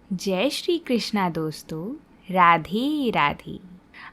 जय श्री कृष्णा दोस्तों, राधे राधे।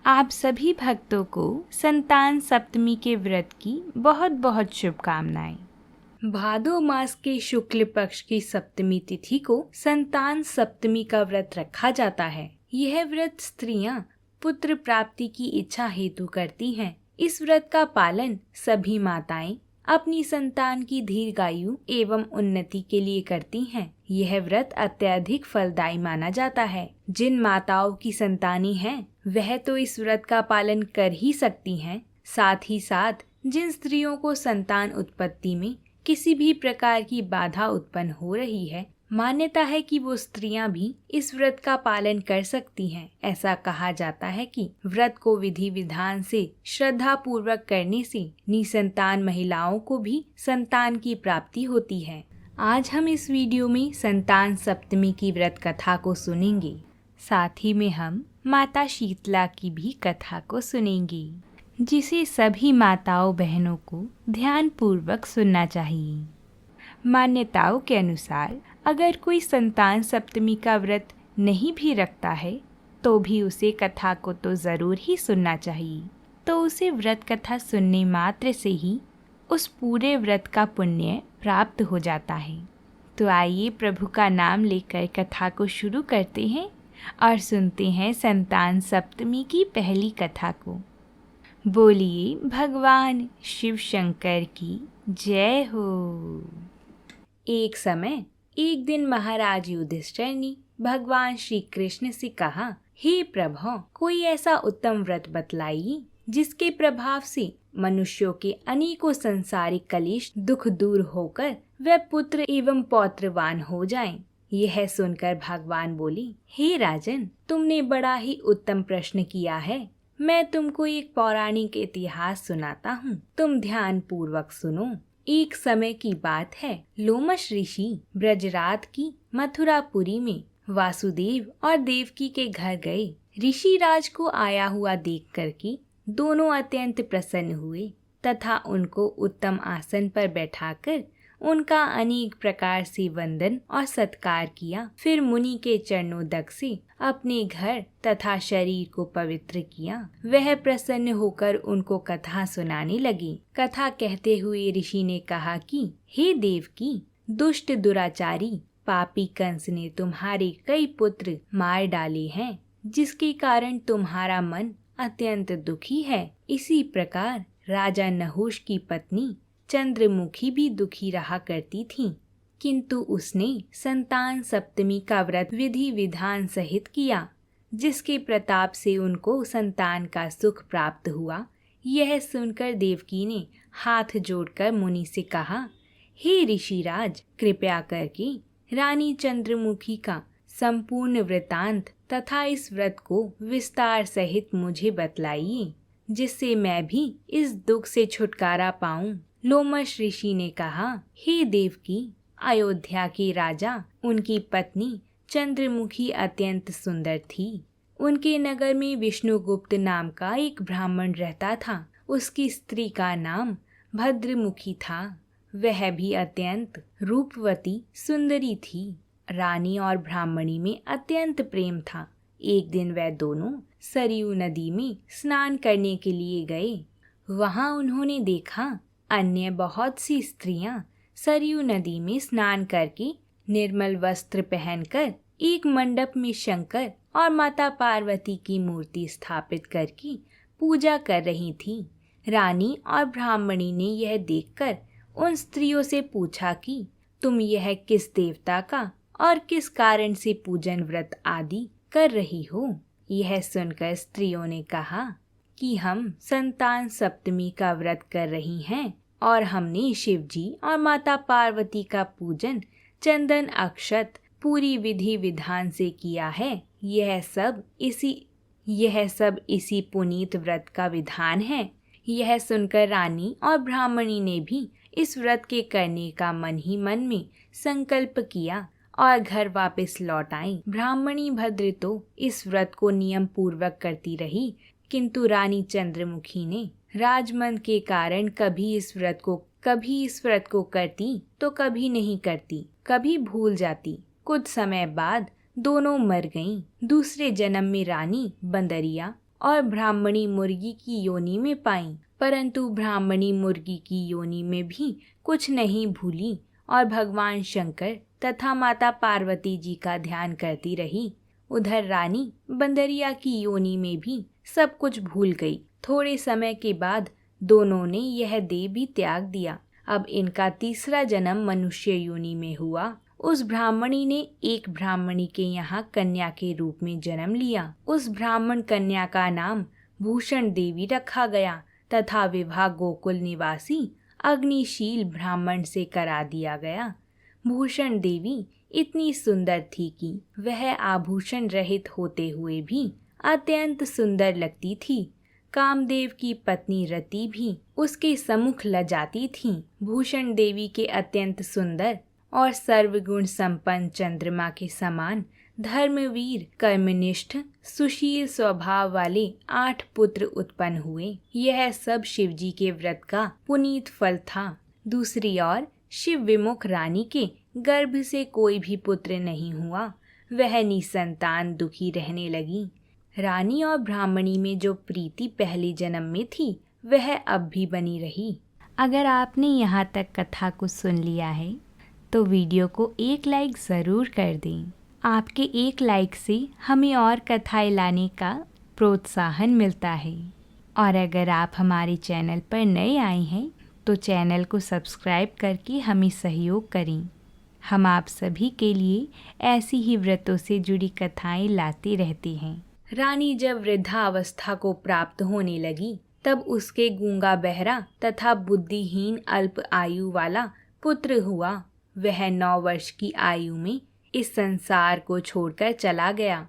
आप सभी भक्तों को संतान सप्तमी के व्रत की बहुत बहुत शुभकामनाएं। भादो मास के शुक्ल पक्ष की सप्तमी तिथि को संतान सप्तमी का व्रत रखा जाता है। यह व्रत स्त्रियां पुत्र प्राप्ति की इच्छा हेतु करती हैं। इस व्रत का पालन सभी माताएं अपनी संतान की दीर्घायु एवं उन्नति के लिए करती हैं। यह व्रत अत्यधिक फलदायी माना जाता है। जिन माताओं की संतानें हैं वह तो इस व्रत का पालन कर ही सकती हैं। साथ ही साथ जिन स्त्रियों को संतान उत्पत्ति में किसी भी प्रकार की बाधा उत्पन्न हो रही है, मान्यता है कि वो स्त्रियां भी इस व्रत का पालन कर सकती हैं। ऐसा कहा जाता है कि व्रत को विधि विधान से श्रद्धा पूर्वक करने से निसंतान महिलाओं को भी संतान की प्राप्ति होती है। आज हम इस वीडियो में संतान सप्तमी की व्रत कथा को सुनेंगे। साथ ही में हम माता शीतला की भी कथा को सुनेंगे, जिसे सभी माताओं बहनों को ध्यान पूर्वक सुनना चाहिए। मान्यताओं के अनुसार अगर कोई संतान सप्तमी का व्रत नहीं भी रखता है तो भी उसे कथा को तो ज़रूर ही सुनना चाहिए। तो उसे व्रत कथा सुनने मात्र से ही उस पूरे व्रत का पुण्य प्राप्त हो जाता है। तो आइए प्रभु का नाम लेकर कथा को शुरू करते हैं और सुनते हैं संतान सप्तमी की पहली कथा को। बोलिए भगवान शिव शंकर की जय हो। एक समय एक दिन महाराज युधिष्ठिर ने भगवान श्री कृष्ण से कहा, हे प्रभु, कोई ऐसा उत्तम व्रत बतलाइए जिसके प्रभाव से मनुष्यों के अनेकों संसारिक कलेश दुख दूर होकर वे पुत्र एवं पौत्रवान हो जाएं। यह सुनकर भगवान बोले, हे राजन, तुमने बड़ा ही उत्तम प्रश्न किया है। मैं तुमको एक पौराणिक इतिहास सुनाता हूँ, तुम ध्यान पूर्वक सुनो। एक समय की बात है, लोमश ऋषि ब्रजराज की मथुरापुरी में वासुदेव और देवकी के घर गए। ऋषि राज को आया हुआ देख कर के दोनों अत्यंत प्रसन्न हुए तथा उनको उत्तम आसन पर बैठाकर उनका अनेक प्रकार से वंदन और सत्कार किया। फिर मुनि के चरणोदक से अपने घर तथा शरीर को पवित्र किया। वह प्रसन्न होकर उनको कथा सुनाने लगी। कथा कहते हुए ऋषि ने कहा कि हे देवकी, दुष्ट दुराचारी पापी कंस ने तुम्हारे कई पुत्र मार डाले हैं, जिसके कारण तुम्हारा मन अत्यंत दुखी है। इसी प्रकार राजा नहुष की पत्नी चंद्रमुखी भी दुखी रहा करती थी, किंतु उसने संतान सप्तमी का व्रत विधि विधान सहित किया, जिसके प्रताप से उनको संतान का सुख प्राप्त हुआ। यह सुनकर देवकी ने हाथ जोड़कर मुनि से कहा, हे ऋषिराज, कृपया करके रानी चंद्रमुखी का संपूर्ण वृतांत तथा इस व्रत को विस्तार सहित मुझे बतलाइए, जिससे मैं भी इस दुख से छुटकारा पाऊं। लोमश ऋषि ने कहा, हे देवकी, अयोध्या के राजा उनकी पत्नी चंद्रमुखी अत्यंत सुंदर थी। उनके नगर में विष्णुगुप्त नाम का एक ब्राह्मण रहता था। उसकी स्त्री का नाम भद्रमुखी था। वह भी अत्यंत रूपवती सुंदरी थी। रानी और ब्राह्मणी में अत्यंत प्रेम था। एक दिन वह दोनों सरयू नदी में स्नान करने के लिए गए। वहां उन्होंने देखा अन्य बहुत सी स्त्रियां सरयू नदी में स्नान करके निर्मल वस्त्र पहनकर एक मंडप में शंकर और माता पार्वती की मूर्ति स्थापित करके पूजा कर रही थी। रानी और ब्राह्मणी ने यह देखकर उन स्त्रियों से पूछा कि तुम यह किस देवता का और किस कारण से पूजन व्रत आदि कर रही हो। यह सुनकर स्त्रियों ने कहा कि हम संतान सप्तमी का व्रत कर रही हैं और हमने शिवजी और माता पार्वती का पूजन चंदन अक्षत पूरी विधि विधान से किया है। यह सब इसी पुनीत व्रत का विधान है। यह सुनकर रानी और ब्राह्मणी ने भी इस व्रत के करने का मन ही मन में संकल्प किया और घर वापस लौट आई। ब्राह्मणी भद्र तो इस व्रत को नियम पूर्वक करती रही, किंतु रानी चंद्रमुखी ने राजमन के कारण कभी इस व्रत को करती तो कभी नहीं करती, कभी भूल जाती। कुछ समय बाद दोनों मर गईं। दूसरे जन्म में रानी बंदरिया और ब्राह्मणी मुर्गी की योनि में पाईं, परंतु ब्राह्मणी मुर्गी की योनि में भी कुछ नहीं भूली और भगवान शंकर तथा माता पार्वती जी का ध्यान करती रही। उधर रानी बंदरिया की योनि में भी सब कुछ भूल गई। थोड़े समय के बाद दोनों ने यह देह भी त्याग दिया। अब इनका तीसरा जन्म मनुष्य योनि में हुआ। उस ब्राह्मणी ने एक ब्राह्मणी के यहाँ कन्या के रूप में जन्म लिया। उस ब्राह्मण कन्या का नाम भूषण देवी रखा गया तथा विवाह गोकुल निवासी अग्निशील ब्राह्मण से करा दिया गया। भूषण देवी इतनी सुंदर थी कि वह आभूषण रहित होते हुए भी अत्यंत सुंदर लगती थी। कामदेव की पत्नी रति भी उसके सम्मुख लजाती थी। भूषण देवी के अत्यंत सुंदर और सर्वगुण संपन्न चंद्रमा के समान धर्मवीर, कर्मनिष्ठ, सुशील स्वभाव वाले 8 पुत्र उत्पन्न हुए। यह सब शिवजी के व्रत का पुनीत फल था। दूसरी ओर शिव विमुख रानी के गर्भ से कोई भी पुत्र नहीं हुआ। वह निसंतान दुखी रहने लगी। रानी और ब्राह्मणी में जो प्रीति पहले जन्म में थी वह अब भी बनी रही। अगर आपने यहाँ तक कथा को सुन लिया है तो वीडियो को एक लाइक ज़रूर कर दें। आपके एक लाइक से हमें और कथाएं लाने का प्रोत्साहन मिलता है। और अगर आप हमारे चैनल पर नए आए हैं तो चैनल को सब्सक्राइब करके हमें सहयोग करें। हम आप सभी के लिए ऐसी ही व्रतों से जुड़ी कथाएं लाते रहते हैं। रानी जब वृद्धावस्था को प्राप्त होने लगी तब उसके गूंगा बहरा तथा बुद्धिहीन अल्प आयु वाला पुत्र हुआ। वह 9 वर्ष की आयु में इस संसार को छोड़कर चला गया।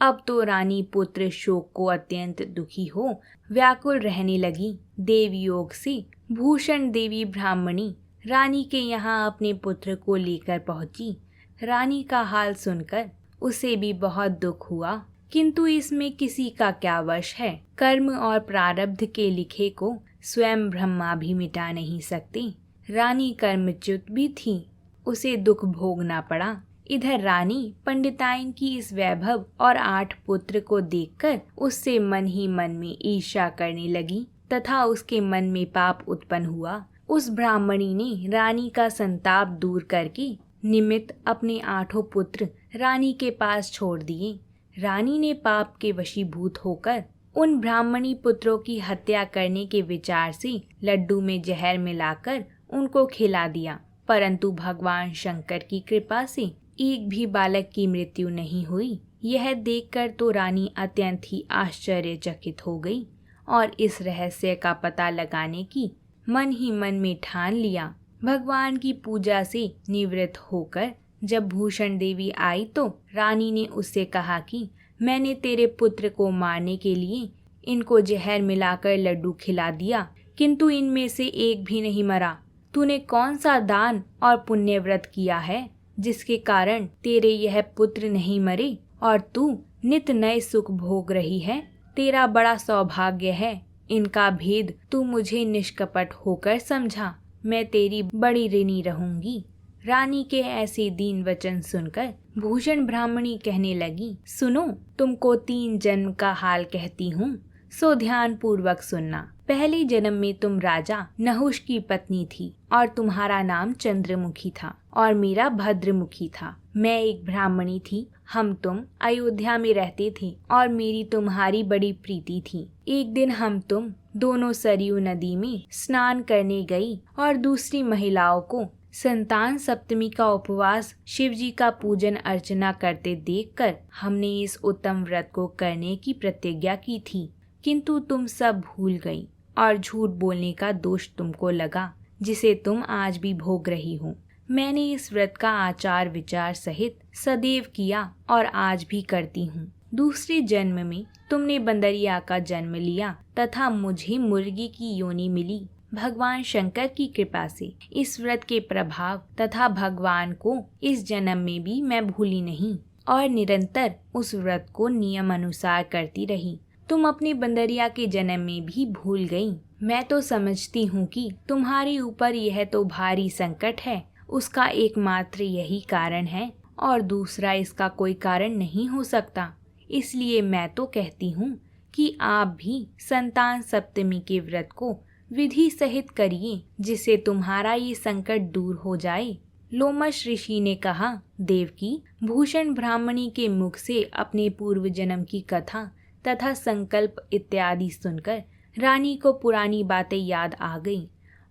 अब तो रानी पुत्र शोक को अत्यंत दुखी हो व्याकुल रहने लगी। देव योग से भूषण देवी ब्राह्मणी रानी के यहाँ अपने पुत्र को लेकर पहुंची। रानी का हाल सुनकर उसे भी बहुत दुख हुआ, किंतु इसमें किसी का क्या वश है। कर्म और प्रारब्ध के लिखे को स्वयं ब्रह्मा भी मिटा नहीं सकते। रानी कर्मच्युत भी थी, उसे दुख भोगना पड़ा। इधर रानी पंडिताइन की इस वैभव और 8 पुत्र को देखकर उससे मन ही मन में ईर्ष्या करने लगी तथा उसके मन में पाप उत्पन्न हुआ। उस ब्राह्मणी ने रानी का संताप दूर करके निमित्त अपने 8 पुत्र रानी के पास छोड़ दिए। रानी ने पाप के वशीभूत होकर उन ब्राह्मणी पुत्रों की हत्या करने के विचार से लड्डू में जहर मिलाकर उनको खिला दिया, परंतु भगवान शंकर की कृपा से एक भी बालक की मृत्यु नहीं हुई। यह देखकर तो रानी अत्यंत ही आश्चर्यचकित हो गई और इस रहस्य का पता लगाने की मन ही मन में ठान लिया। भगवान की पूजा से निवृत्त होकर जब भूषण देवी आई तो रानी ने उससे कहा कि मैंने तेरे पुत्र को मारने के लिए इनको जहर मिलाकर लड्डू खिला दिया, किंतु इनमें से एक भी नहीं मरा। तूने कौन सा दान और पुण्य व्रत किया है जिसके कारण तेरे यह पुत्र नहीं मरे और तू नित नए सुख भोग रही है? तेरा बड़ा सौभाग्य है। इनका भेद तू मुझे निष्कपट होकर समझा। मैं तेरी बड़ी ऋणी रहूंगी। रानी के ऐसे दीन वचन सुनकर भूषण ब्राह्मणी कहने लगी, सुनो, तुमको 3 जन्म का हाल कहती हूँ, सो ध्यान पूर्वक सुनना। पहले जन्म में तुम राजा नहुष की पत्नी थी और तुम्हारा नाम चंद्रमुखी था और मेरा भद्रमुखी था। मैं एक ब्राह्मणी थी। हम तुम अयोध्या में रहते थे और मेरी तुम्हारी बड़ी प्रीति थी। एक दिन हम तुम दोनों सरयू नदी में स्नान करने गई और दूसरी महिलाओं को संतान सप्तमी का उपवास शिवजी का पूजन अर्चना करते देखकर हमने इस उत्तम व्रत को करने की प्रतिज्ञा की थी, किंतु तुम सब भूल गई और झूठ बोलने का दोष तुमको लगा, जिसे तुम आज भी भोग रही हो। मैंने इस व्रत का आचार विचार सहित सदैव किया और आज भी करती हूँ। दूसरे जन्म में तुमने बंदरिया का जन्म लिया तथा मुझे मुर्गी की योनि मिली। भगवान शंकर की कृपा से इस व्रत के प्रभाव तथा भगवान को इस जन्म में भी मैं भूली नहीं और निरंतर उस व्रत को नियम अनुसार करती रही। तुम अपने बंदरिया के जन्म में भी भूल गई। मैं तो समझती हूँ कि तुम्हारे ऊपर यह तो भारी संकट है, उसका एकमात्र यही कारण है और दूसरा इसका कोई कारण नहीं हो सकता। इसलिए मैं तो कहती हूँ कि आप भी संतान सप्तमी के व्रत को विधि सहित करिए, जिससे तुम्हारा ये संकट दूर हो जाए। लोमश ऋषि ने कहा, देवकी, भूषण ब्राह्मणी के मुख से अपने पूर्व जन्म की कथा तथा संकल्प इत्यादि सुनकर रानी को पुरानी बातें याद आ गईं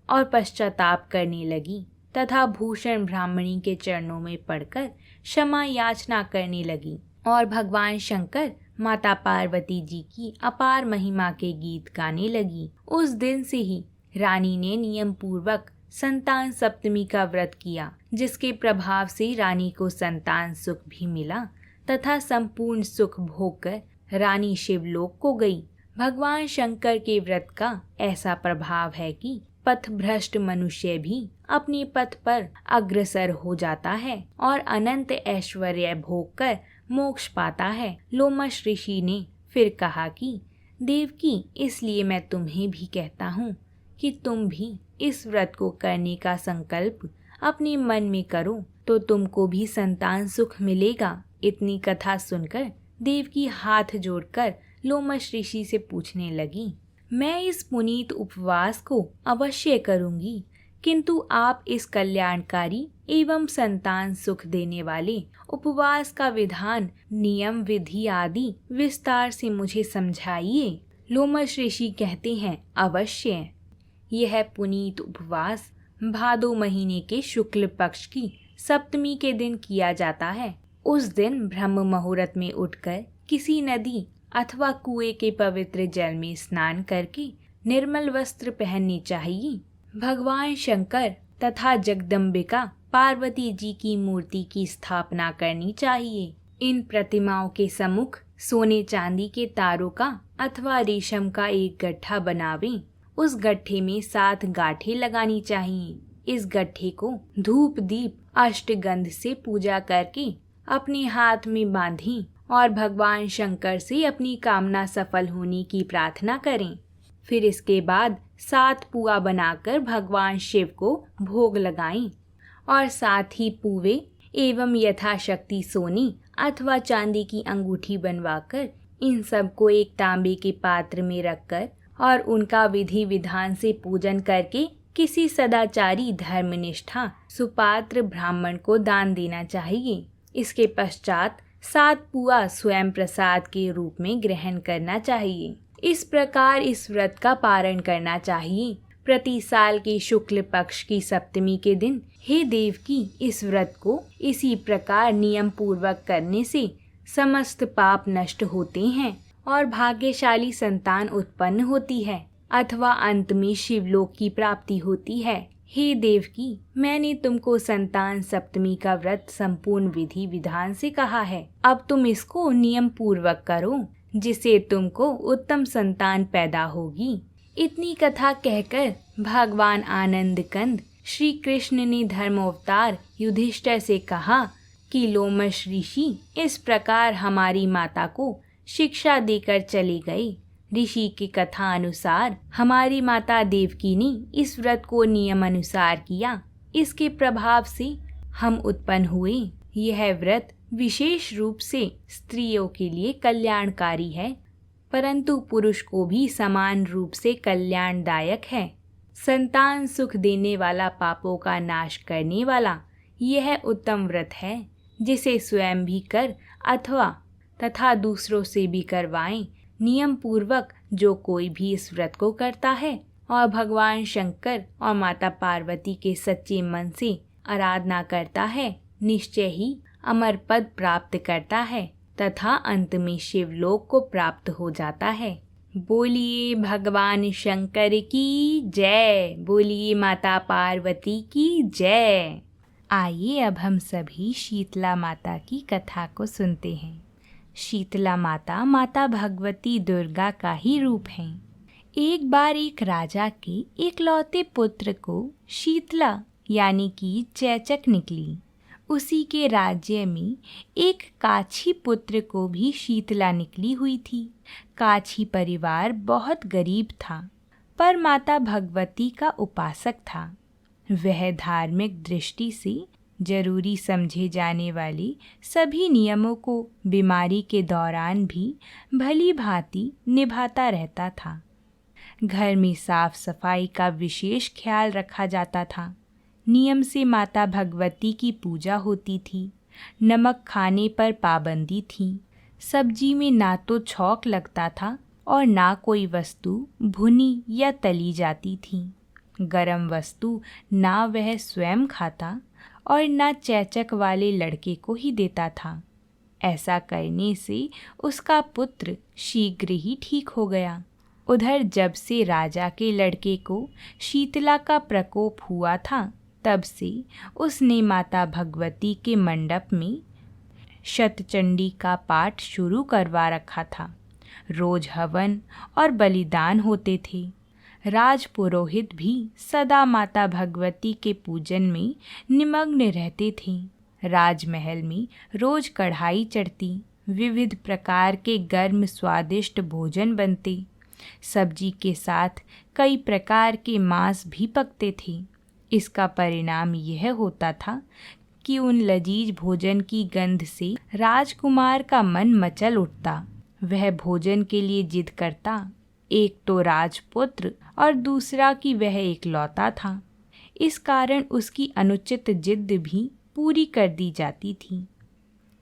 और पश्चाताप करने लगी तथा भूषण ब्राह्मणी के चरणों में पड़कर क्षमा याचना करने लगी और भगवान शंकर, माता पार्वती जी की अपार महिमा के गीत गाने लगी। उस दिन से ही रानी ने नियम पूर्वक संतान सप्तमी का व्रत किया, जिसके प्रभाव से रानी को संतान सुख भी मिला तथा संपूर्ण सुख भोग कर रानी शिवलोक को गई। भगवान शंकर के व्रत का ऐसा प्रभाव है कि पथभ्रष्ट मनुष्य भी अपने पथ पर अग्रसर हो जाता है और अनंत ऐश्वर्य भोग कर मोक्ष पाता है। लोमश ऋषि ने फिर कहा कि देवकी, इसलिए मैं तुम्हें भी कहता हूँ कि तुम भी इस व्रत को करने का संकल्प अपने मन में करो, तो तुमको भी संतान सुख मिलेगा। इतनी कथा सुनकर देवकी हाथ जोड़कर लोमश ऋषि से पूछने लगी, मैं इस पुनीत उपवास को अवश्य करूंगी, किंतु आप इस कल्याणकारी एवं संतान सुख देने वाले उपवास का विधान, नियम, विधि आदि विस्तार से मुझे समझाइए। लोमश ऋषि कहते हैं, अवश्य। यह पुनीत उपवास भादो महीने के शुक्ल पक्ष की सप्तमी के दिन किया जाता है। उस दिन ब्रह्म मुहूर्त में उठकर किसी नदी अथवा कुएं के पवित्र जल में स्नान करके निर्मल वस्त्र पहनने चाहिए। भगवान शंकर तथा जगदम्बिका पार्वती जी की मूर्ति की स्थापना करनी चाहिए। इन प्रतिमाओं के सम्मुख सोने चांदी के तारों का अथवा रेशम का एक गट्ठा बनावें। उस गट्ठे में 7 गांठें लगानी चाहिए। इस गट्ठे को धूप दीप अष्टगंध से पूजा करके अपने हाथ में बांधें और भगवान शंकर से अपनी कामना सफल होने की प्रार्थना करें। फिर इसके बाद 7 पुआ बनाकर भगवान शिव को भोग लगाएं और साथ ही पुए एवं यथाशक्ति सोने अथवा चांदी की अंगूठी बनवाकर इन सबको एक तांबे के पात्र में रखकर और उनका विधि विधान से पूजन करके किसी सदाचारी धर्मनिष्ठा सुपात्र ब्राह्मण को दान देना चाहिए। इसके पश्चात 7 पुआ स्वयं प्रसाद के रूप में ग्रहण करना चाहिए। इस प्रकार इस व्रत का पारण करना चाहिए। प्रति साल के शुक्ल पक्ष की सप्तमी के दिन हे देवकी, इस व्रत को इसी प्रकार नियम पूर्वक करने से समस्त पाप नष्ट होते हैं और भाग्यशाली संतान उत्पन्न होती है अथवा अंत में शिवलोक की प्राप्ति होती है। हे देवकी, मैंने तुमको संतान सप्तमी का व्रत संपूर्ण विधि विधान से कहा है। अब तुम इसको नियम पूर्वक करो, जिससे तुमको उत्तम संतान पैदा होगी। इतनी कथा कहकर भगवान आनंद कंद श्री कृष्ण ने धर्मावतार युधिष्ठिर से कहा कि लोमश ऋषि इस प्रकार हमारी माता को शिक्षा देकर चले गए। ऋषि की कथा अनुसार हमारी माता देवकी ने इस व्रत को नियम अनुसार किया। इसके प्रभाव से हम उत्पन्न हुए। यह व्रत विशेष रूप से स्त्रियों के लिए कल्याणकारी है, परंतु पुरुष को भी समान रूप से कल्याणदायक है। संतान सुख देने वाला, पापों का नाश करने वाला यह उत्तम व्रत है, जिसे स्वयं भी कर अथवा तथा दूसरों से भी करवाएं। नियम पूर्वक जो कोई भी इस व्रत को करता है और भगवान शंकर और माता पार्वती के सच्चे मन से आराधना करता है, निश्चय ही अमर पद प्राप्त करता है तथा अंत में शिवलोक को प्राप्त हो जाता है। बोलिए भगवान शंकर की जय, बोलिए माता पार्वती की जय। आइए अब हम सभी शीतला माता की कथा को सुनते हैं। शीतला माता माता भगवती दुर्गा का ही रूप हैं। एक बार एक राजा के एकलौते पुत्र को शीतला यानी कि चैचक निकली। उसी के राज्य में एक काछी पुत्र को भी शीतला निकली हुई थी। काछी परिवार बहुत गरीब था, पर माता भगवती का उपासक था। वह धार्मिक दृष्टि से जरूरी समझे जाने वाले सभी नियमों को बीमारी के दौरान भी भली भांति निभाता रहता था। घर में साफ सफाई का विशेष ख्याल रखा जाता था। नियम से माता भगवती की पूजा होती थी। नमक खाने पर पाबंदी थी। सब्जी में ना तो छौंक लगता था और ना कोई वस्तु भुनी या तली जाती थी। गरम वस्तु ना वह स्वयं खाता और ना चेचक वाले लड़के को ही देता था। ऐसा करने से उसका पुत्र शीघ्र ही ठीक हो गया। उधर जब से राजा के लड़के को शीतला का प्रकोप हुआ था, तब से उसने माता भगवती के मंडप में शतचंडी का पाठ शुरू करवा रखा था। रोज हवन और बलिदान होते थे। राजपुरोहित भी सदा माता भगवती के पूजन में निमग्न रहते थे। राजमहल में रोज कढ़ाई चढ़ती, विविध प्रकार के गर्म स्वादिष्ट भोजन बनते। सब्जी के साथ कई प्रकार के मांस भी पकते थे। इसका परिणाम यह होता था कि उन लजीज भोजन की गंध से राजकुमार का मन मचल उठता। वह भोजन के लिए जिद करता। एक तो राजपुत्र और दूसरा कि वह एकलौता था। इस कारण उसकी अनुचित जिद भी पूरी कर दी जाती थी।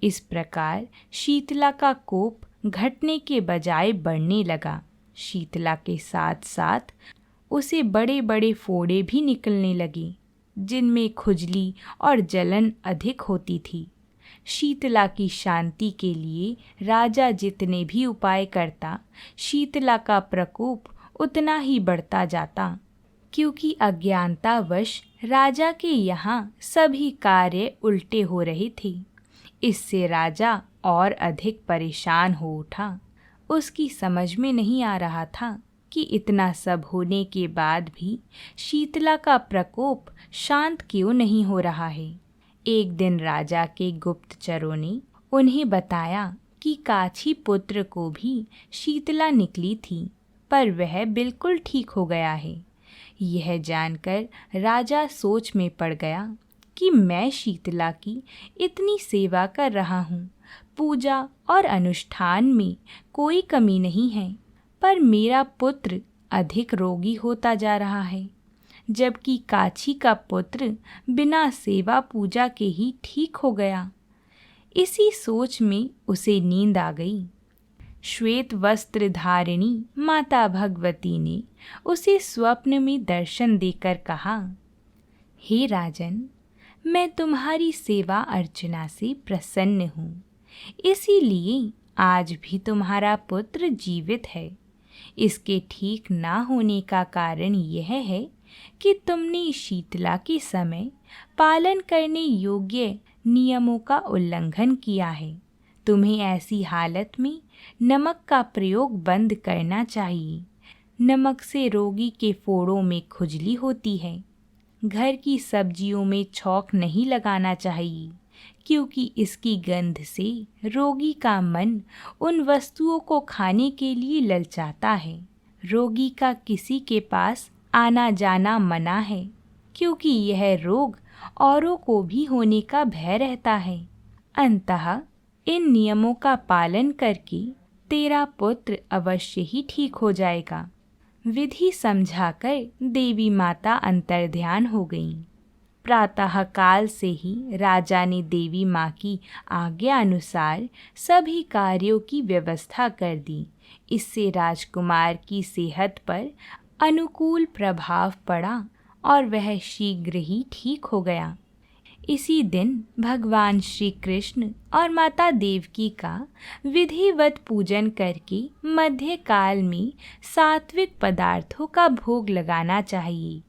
इस प्रकार शीतला का कोप घटने के बजाय बढ़ने लगा। शीतला के साथ साथ उसे बड़े बड़े फोड़े भी निकलने लगे, जिनमें खुजली और जलन अधिक होती थी। शीतला की शांति के लिए राजा जितने भी उपाय करता, शीतला का प्रकोप उतना ही बढ़ता जाता, क्योंकि अज्ञानतावश राजा के यहाँ सभी कार्य उल्टे हो रहे थे। इससे राजा और अधिक परेशान हो उठा। उसकी समझ में नहीं आ रहा था कि इतना सब होने के बाद भी शीतला का प्रकोप शांत क्यों नहीं हो रहा है। एक दिन राजा के गुप्तचरों ने उन्हें बताया कि काछी पुत्र को भी शीतला निकली थी, पर वह बिल्कुल ठीक हो गया है। यह जानकर राजा सोच में पड़ गया कि मैं शीतला की इतनी सेवा कर रहा हूँ, पूजा और अनुष्ठान में कोई कमी नहीं है, पर मेरा पुत्र अधिक रोगी होता जा रहा है, जबकि काछी का पुत्र बिना सेवा पूजा के ही ठीक हो गया। इसी सोच में उसे नींद आ गई। श्वेत वस्त्र धारिणी माता भगवती ने उसे स्वप्न में दर्शन देकर कहा, हे राजन, मैं तुम्हारी सेवा अर्चना से प्रसन्न हूँ, इसीलिए आज भी तुम्हारा पुत्र जीवित है। इसके ठीक ना होने का कारण यह है कि तुमने शीतला के समय पालन करने योग्य नियमों का उल्लंघन किया है। तुम्हें ऐसी हालत में नमक का प्रयोग बंद करना चाहिए। नमक से रोगी के फोड़ों में खुजली होती है। घर की सब्जियों में छौंक नहीं लगाना चाहिए, क्योंकि इसकी गंध से रोगी का मन उन वस्तुओं को खाने के लिए ललचाता है। रोगी का किसी के पास आना जाना मना है, क्योंकि यह रोग औरों को भी होने का भय रहता है। अंततः इन नियमों का पालन करके तेरा पुत्र अवश्य ही ठीक हो जाएगा। विधि समझाकर देवी माता अंतर्ध्यान हो गईं। प्रातः काल से ही राजा ने देवी माँ की आज्ञा अनुसार सभी कार्यों की व्यवस्था कर दी। इससे राजकुमार की सेहत पर अनुकूल प्रभाव पड़ा और वह शीघ्र ही ठीक हो गया। इसी दिन भगवान श्री कृष्ण और माता देवकी का विधिवत पूजन करके मध्य काल में सात्विक पदार्थों का भोग लगाना चाहिए।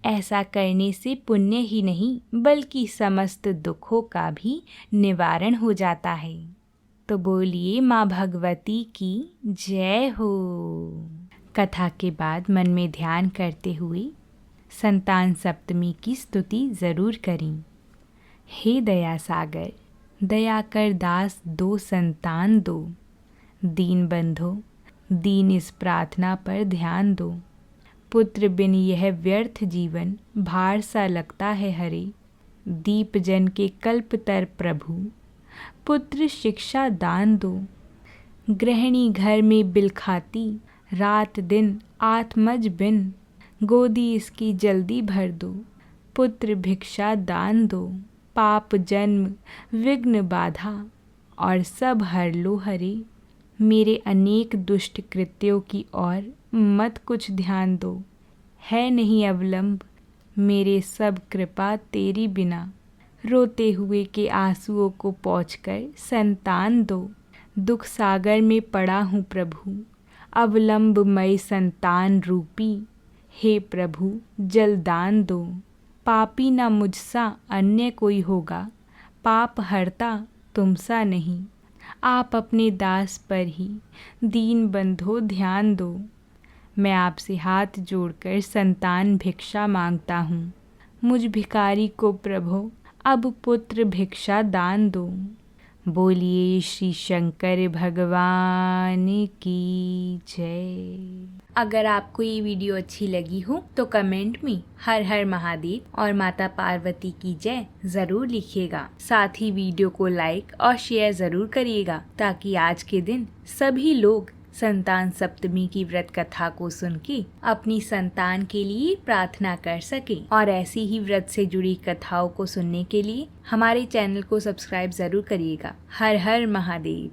ऐसा करने से पुण्य ही नहीं बल्कि समस्त दुखों का भी निवारण हो जाता है। तो बोलिए माँ भगवती की जय हो। कथा के बाद मन में ध्यान करते हुए संतान सप्तमी की स्तुति जरूर करें। हे दया सागर, दया कर दास दो संतान दो। दीन बंधो, दीन इस प्रार्थना पर ध्यान दो। पुत्र बिन यह व्यर्थ जीवन भार सा लगता है हरे। दीप जन के कल्पतर प्रभु, पुत्र शिक्षा दान दो। गृहिणी घर में बिल खाती, रात दिन आत्मज बिन, गोदी इसकी जल्दी भर दो, पुत्र भिक्षा दान दो। पाप जन्म विघ्न बाधा, और सब हर लो हरे, मेरे अनेक दुष्ट कृत्यों की ओर मत कुछ ध्यान दो। है नहीं अवलंब मेरे सब कृपा तेरी बिना, रोते हुए के आंसुओं को पोंछकर संतान दो। दुख सागर में पड़ा हूँ प्रभु, अवलंबमय संतान रूपी, हे प्रभु जलदान दो। पापी ना मुझसा अन्य कोई होगा, पाप हरता तुमसा नहीं, आप अपने दास पर ही दीन बंधो ध्यान दो। मैं आपसे हाथ जोड़कर संतान भिक्षा मांगता हूँ, मुझ भिखारी को प्रभु अब पुत्र भिक्षा दान दो। बोलिए श्री शंकर भगवान की जय। अगर आपको ये वीडियो अच्छी लगी हो तो कमेंट में हर हर महादेव और माता पार्वती की जय जरूर लिखिएगा। साथ ही वीडियो को लाइक और शेयर जरूर करिएगा, ताकि आज के दिन सभी लोग संतान सप्तमी की व्रत कथा को सुन के अपनी संतान के लिए प्रार्थना कर सके। और ऐसी ही व्रत से जुड़ी कथाओं को सुनने के लिए हमारे चैनल को सब्सक्राइब जरूर करिएगा। हर हर महादेव।